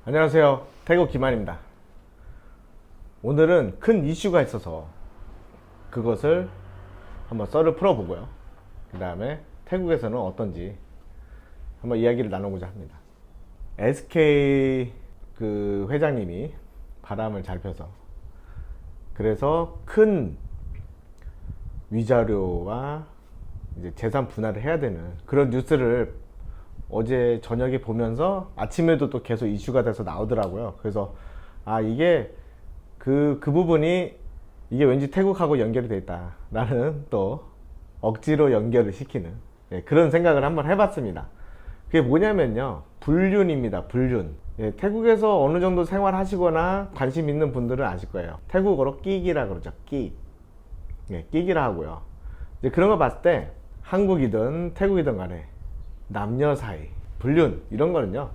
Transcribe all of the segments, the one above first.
안녕하세요. 태국 김한입니다. 오늘은 큰 이슈가 있어서 그것을 한번 썰을 풀어보고요. 그 다음에 태국에서는 어떤지 한번 이야기를 나누고자 합니다. SK 그 회장님이 바람을 잘 펴서 그래서 큰 위자료와 이제 재산 분할을 해야 되는 그런 뉴스를 어제 저녁에 보면서 아침에도 또 계속 이슈가 돼서 나오더라고요. 그래서 이게 그 부분이 이게 왠지 태국하고 연결이 돼 있다 라는 또 억지로 연결을 시키는 그런 생각을 한번 해봤습니다. 그게 뭐냐면요, 불륜입니다. 불륜. 태국에서 어느 정도 생활하시거나 관심 있는 분들은 아실 거예요. 태국어로 끼기라 그러죠. 끼기라 하고요. 이제 그런 거 봤을 때 한국이든 태국이든 간에 남녀 사이 불륜 이런 거는요,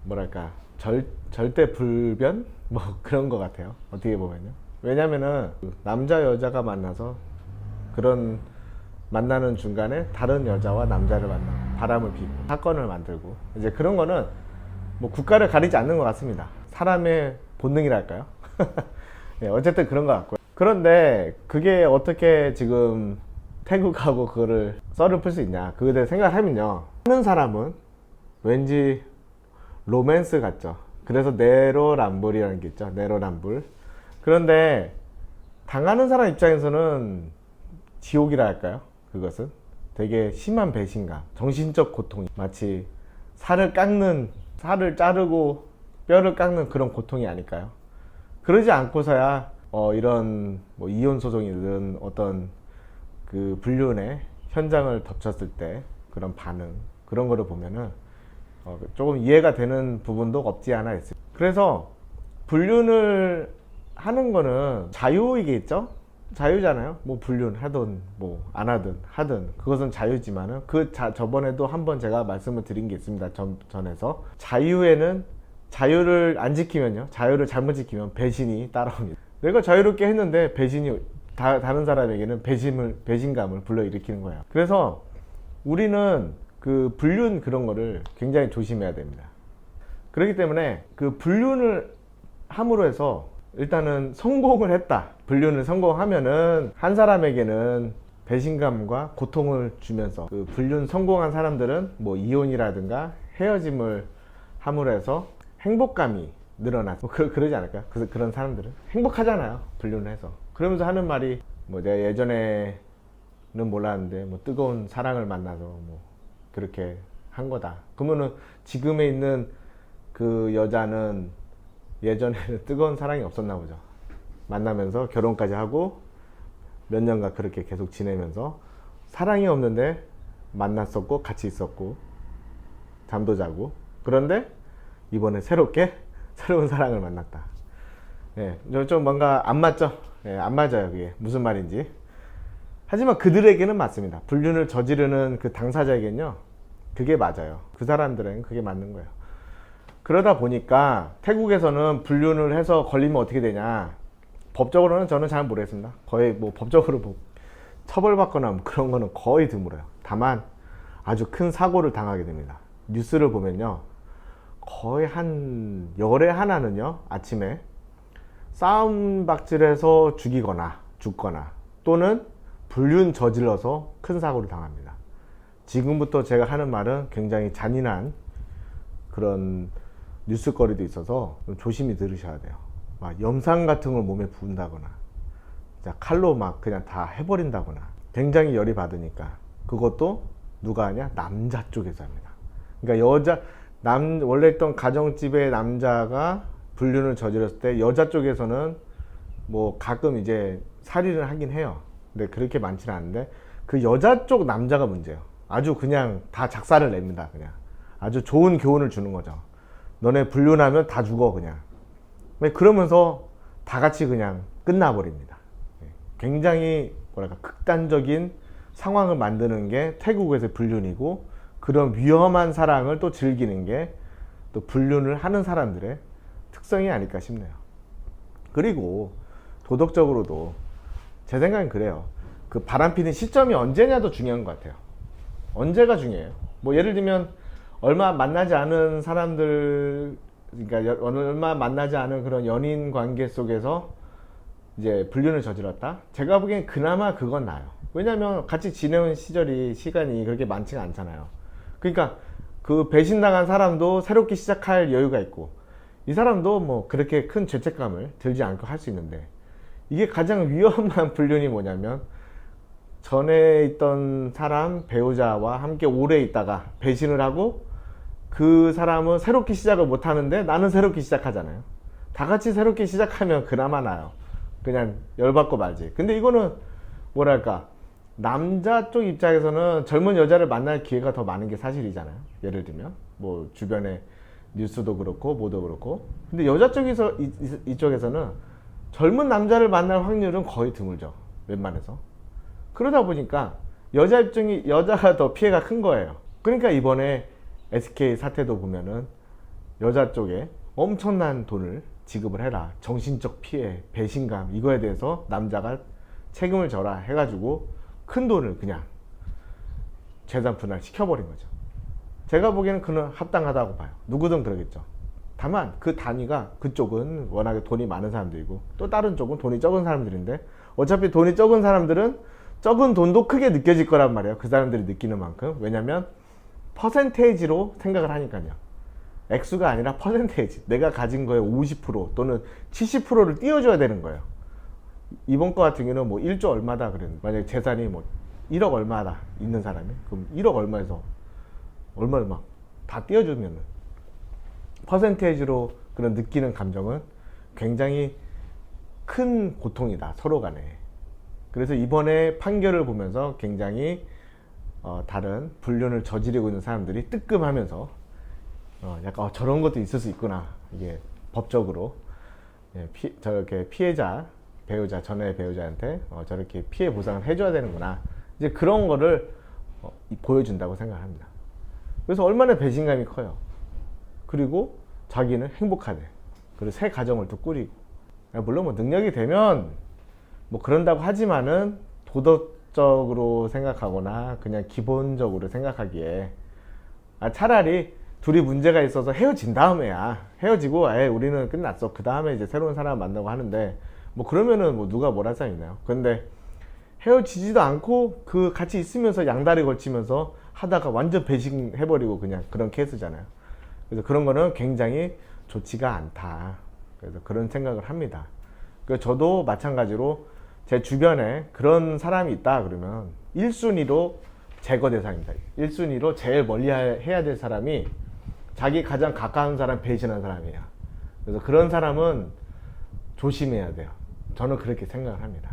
뭐랄까 절대 불변 뭐 그런 거 같아요. 어떻게 보면요. 왜냐면은 남자 여자가 만나서 그런 만나는 중간에 다른 여자와 남자를 만나고 바람을 피고 사건을 만들고 이제 그런 거는 뭐 국가를 가리지 않는 것 같습니다. 사람의 본능이랄까요? 네, 어쨌든 그런 것 같고요. 그런데 그게 어떻게 지금 태국하고 그거를 썰을 풀 수 있냐, 그거에 대해 생각을 하면요, 하는 사람은 왠지 로맨스 같죠. 그래서 내로남불이라는 게 있죠. 내로남불. 그런데 당하는 사람 입장에서는 지옥이라 할까요? 그것은 되게 심한 배신감, 정신적 고통이 마치 살을 자르고 뼈를 깎는 그런 고통이 아닐까요? 그러지 않고서야 이런 뭐 이혼 소송이든 어떤 그 불륜의 현장을 덮쳤을 때 그런 반응, 그런 거를 보면은 조금 이해가 되는 부분도 없지 않아 있어요. 그래서 불륜을 하는 거는 자유이겠죠? 자유잖아요. 뭐 불륜 하든 뭐 안 하든 그것은 자유지만은 저번에도 한번 제가 말씀을 드린 게 있습니다. 전에서 자유에는 자유를 안 지키면요, 자유를 잘못 지키면 배신이 따라옵니다. 내가 자유롭게 했는데 배신이 다른 사람에게는 배신감을 불러일으키는 거예요. 그래서 우리는 그 불륜 그런 거를 굉장히 조심해야 됩니다. 그렇기 때문에 그 불륜을 함으로 해서 일단은 성공을 했다, 불륜을 성공하면은 한 사람에게는 배신감과 고통을 주면서 그 불륜 성공한 사람들은 뭐 이혼이라든가 헤어짐을 함으로 해서 행복감이 늘어나서 그러지 않을까? 그런 사람들은 행복하잖아요, 불륜을 해서. 그러면서 하는 말이 뭐 내가 예전에는 몰랐는데 뭐 뜨거운 사랑을 만나서 뭐 그렇게 한 거다. 그러면은 지금에 있는 그 여자는 예전에는 뜨거운 사랑이 없었나 보죠. 만나면서 결혼까지 하고 몇 년간 그렇게 계속 지내면서 사랑이 없는데 만났었고 같이 있었고 잠도 자고, 그런데 이번에 새로운 사랑을 만났다. 좀 뭔가 안 맞죠? 안 맞아요. 그게 무슨 말인지. 하지만 그들에게는 맞습니다. 불륜을 저지르는 그 당사자에게는요, 그게 맞아요. 그 사람들에게는 그게 맞는 거예요. 그러다 보니까 태국에서는 불륜을 해서 걸리면 어떻게 되냐, 법적으로는 저는 잘 모르겠습니다. 거의 뭐 법적으로 뭐 처벌받거나 그런 거는 거의 드물어요. 다만 아주 큰 사고를 당하게 됩니다. 뉴스를 보면요, 거의 한 열에 하나는요, 아침에 싸움박질해서 죽거나 또는 불륜 저질러서 큰 사고를 당합니다. 지금부터 제가 하는 말은 굉장히 잔인한 그런 뉴스거리도 있어서 조심히 들으셔야 돼요. 막 염산 같은 걸 몸에 부은다거나 칼로 막 그냥 다 해버린다거나, 굉장히 열이 받으니까 그것도 누가 하냐? 남자 쪽에서 합니다. 그러니까 원래 있던 가정집의 남자가 불륜을 저질렀을 때 여자 쪽에서는 뭐 가끔 이제 살인을 하긴 해요. 근데 그렇게 많지는 않은데 그 여자 쪽 남자가 문제예요. 아주 그냥 다 작사를 냅니다. 그냥 아주 좋은 교훈을 주는 거죠. 너네 불륜하면 다 죽어 그냥. 그러면서 다 같이 그냥 끝나버립니다. 굉장히 뭐랄까 극단적인 상황을 만드는 게 태국에서의 불륜이고, 그런 위험한 사랑을 또 즐기는 게 또 불륜을 하는 사람들의 특성이 아닐까 싶네요. 그리고 도덕적으로도 제 생각엔 그래요. 그 바람피는 시점이 언제냐도 중요한 것 같아요. 언제가 중요해요. 뭐 예를 들면 얼마 만나지 않은 사람들 그러니까 얼마 만나지 않은 그런 연인 관계 속에서 이제 불륜을 저질렀다. 제가 보기엔 그나마 그건 나아요. 왜냐면 같이 지내온 시간이 그렇게 많지가 않잖아요. 그러니까 그 배신당한 사람도 새롭게 시작할 여유가 있고, 이 사람도 뭐 그렇게 큰 죄책감을 들지 않고 할 수 있는데, 이게 가장 위험한 불륜이 뭐냐면, 전에 있던 사람, 배우자와 함께 오래 있다가 배신을 하고, 그 사람은 새롭게 시작을 못 하는데 나는 새롭게 시작하잖아요. 다 같이 새롭게 시작하면 그나마 나아요. 그냥 열받고 말지. 근데 이거는 뭐랄까, 남자 쪽 입장에서는 젊은 여자를 만날 기회가 더 많은 게 사실이잖아요. 예를 들면 뭐 주변에 뉴스도 그렇고 뭐도 그렇고. 근데 여자 쪽에서 이쪽에서는 젊은 남자를 만날 확률은 거의 드물죠. 웬만해서. 그러다 보니까 여자가 더 피해가 큰 거예요. 그러니까 이번에 SK 사태도 보면은 여자 쪽에 엄청난 돈을 지급을 해라, 정신적 피해, 배신감, 이거에 대해서 남자가 책임을 져라 해가지고 큰 돈을 그냥 재산 분할 시켜버린 거죠. 제가 보기에는 그는 합당하다고 봐요. 누구든 그러겠죠. 다만 그 단위가, 그쪽은 워낙에 돈이 많은 사람들이고 또 다른 쪽은 돈이 적은 사람들인데, 어차피 돈이 적은 사람들은 적은 돈도 크게 느껴질 거란 말이에요. 그 사람들이 느끼는 만큼. 왜냐면 퍼센테이지로 생각을 하니까요. 액수가 아니라 퍼센테이지, 내가 가진 거에 50% 또는 70%를 띄워줘야 되는 거예요. 이번 거 같은 경우는 뭐 1조 얼마다 그랬는데, 만약에 재산이 뭐 1억 얼마다 있는 사람이, 그럼 1억 얼마에서 얼마 다 띄워주면은 퍼센테이지로 그런 느끼는 감정은 굉장히 큰 고통이다, 서로 간에. 그래서 이번에 판결을 보면서 굉장히 다른 불륜을 저지르고 있는 사람들이 뜨끔하면서 약간 저런 것도 있을 수 있구나, 이게 법적으로 저렇게 피해자, 배우자, 전에 배우자한테 저렇게 피해 보상을 해줘야 되는구나, 이제 그런 거를 보여준다고 생각합니다. 그래서 얼마나 배신감이 커요. 그리고 자기는 행복하대. 그리고 새 가정을 또 꾸리고. 물론 뭐 능력이 되면 뭐 그런다고 하지만은 도덕적으로 생각하거나 그냥 기본적으로 생각하기에 차라리 둘이 문제가 있어서 헤어진 다음에야, 헤어지고 우리는 끝났어, 그 다음에 이제 새로운 사람 만나고 하는데, 뭐 그러면은 뭐 누가 뭘 할 사람 있나요? 근데 헤어지지도 않고 그 같이 있으면서 양다리 걸치면서 하다가 완전 배신해버리고 그냥 그런 케이스잖아요. 그래서 그런 거는 굉장히 좋지가 않다. 그래서 그런 생각을 합니다. 그래서 저도 마찬가지로 제 주변에 그런 사람이 있다 그러면 1순위로 제거 대상입니다. 1순위로 제일 멀리 해야 될 사람이 자기 가장 가까운 사람 배신한 사람이에요. 그래서 그런 사람은 조심해야 돼요. 저는 그렇게 생각을 합니다.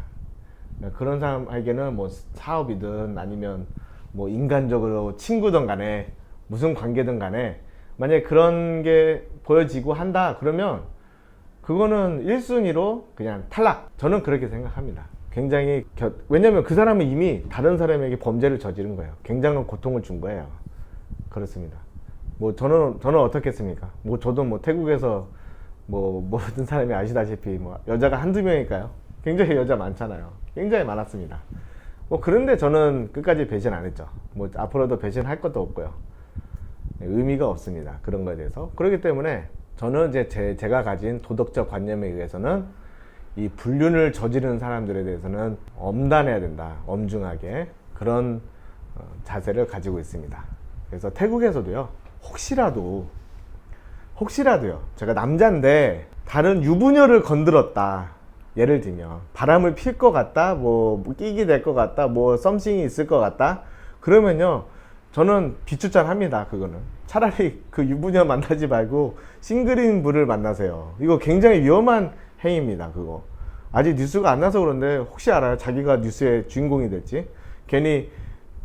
그런 사람에게는 뭐 사업이든 아니면 뭐 인간적으로 친구든 간에 무슨 관계든 간에 만약에 그런 게 보여지고 한다 그러면 그거는 1순위로 그냥 탈락. 저는 그렇게 생각합니다. 굉장히 왜냐면 그 사람은 이미 다른 사람에게 범죄를 저지른 거예요. 굉장한 고통을 준 거예요. 그렇습니다. 뭐 저는 어떻겠습니까? 뭐 저도 뭐 태국에서 뭐 모든 사람이 아시다시피 뭐 여자가 한두 명일까요? 굉장히 여자 많잖아요. 굉장히 많았습니다. 뭐 그런데 저는 끝까지 배신 안 했죠. 뭐 앞으로도 배신할 것도 없고요. 의미가 없습니다. 그런 거에 대해서. 그렇기 때문에 저는 이제 제가 가진 도덕적 관념에 의해서는 이 불륜을 저지르는 사람들에 대해서는 엄단해야 된다. 엄중하게 그런 자세를 가지고 있습니다. 그래서 태국에서도요. 혹시라도요. 제가 남자인데 다른 유부녀를 건드렸다. 예를 들면 바람을 필 것 같다. 뭐 끼게 될 것 같다. 뭐 썸씽이 있을 것 같다. 그러면요. 저는 비추천합니다. 그거는 차라리 그 유부녀 만나지 말고 싱글인 분을 만나세요. 이거 굉장히 위험한 행위입니다. 그거 아직 뉴스가 안 나서 그런데 혹시 알아요? 자기가 뉴스의 주인공이 될지. 괜히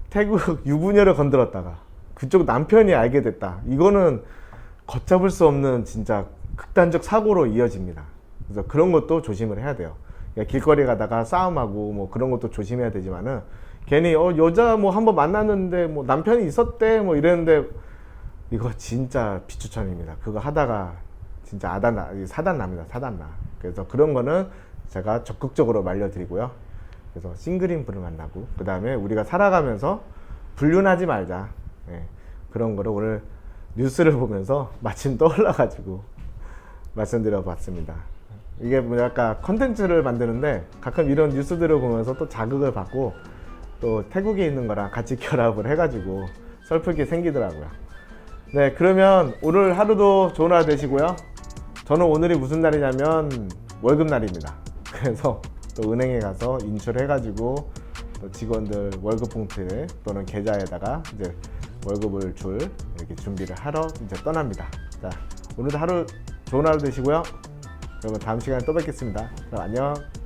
태국 유부녀를 건드렸다가 그쪽 남편이 알게 됐다. 이거는 걷잡을 수 없는 진짜 극단적 사고로 이어집니다. 그래서 그런 것도 조심을 해야 돼요. 그러니까 길거리 가다가 싸움하고 뭐 그런 것도 조심해야 되지만은 괜히 여자 뭐 한번 만났는데 뭐 남편이 있었대 뭐 이랬는데 이거 진짜 비추천입니다. 그거 하다가 진짜 사단납니다. 사단나. 그래서 그런 거는 제가 적극적으로 말려드리고요. 그래서 싱글인 분을 만나고 그 다음에 우리가 살아가면서 불륜하지 말자. 네, 그런 거를 오늘 뉴스를 보면서 마침 떠올라가지고 말씀드려 봤습니다. 이게 뭐랄까 컨텐츠를 만드는데 가끔 이런 뉴스들을 보면서 또 자극을 받고 또 태국에 있는 거랑 같이 결합을 해가지고 설프게 생기더라고요. 네, 그러면 오늘 하루도 좋은 하루 되시고요. 저는 오늘이 무슨 날이냐면 월급날입니다. 그래서 또 은행에 가서 인출해가지고 또 직원들 월급 봉투 또는 계좌에다가 이제 월급을 줄 이렇게 준비를 하러 이제 떠납니다. 자, 오늘도 하루 좋은 하루 되시고요. 여러분 다음 시간에 또 뵙겠습니다. 그럼 안녕.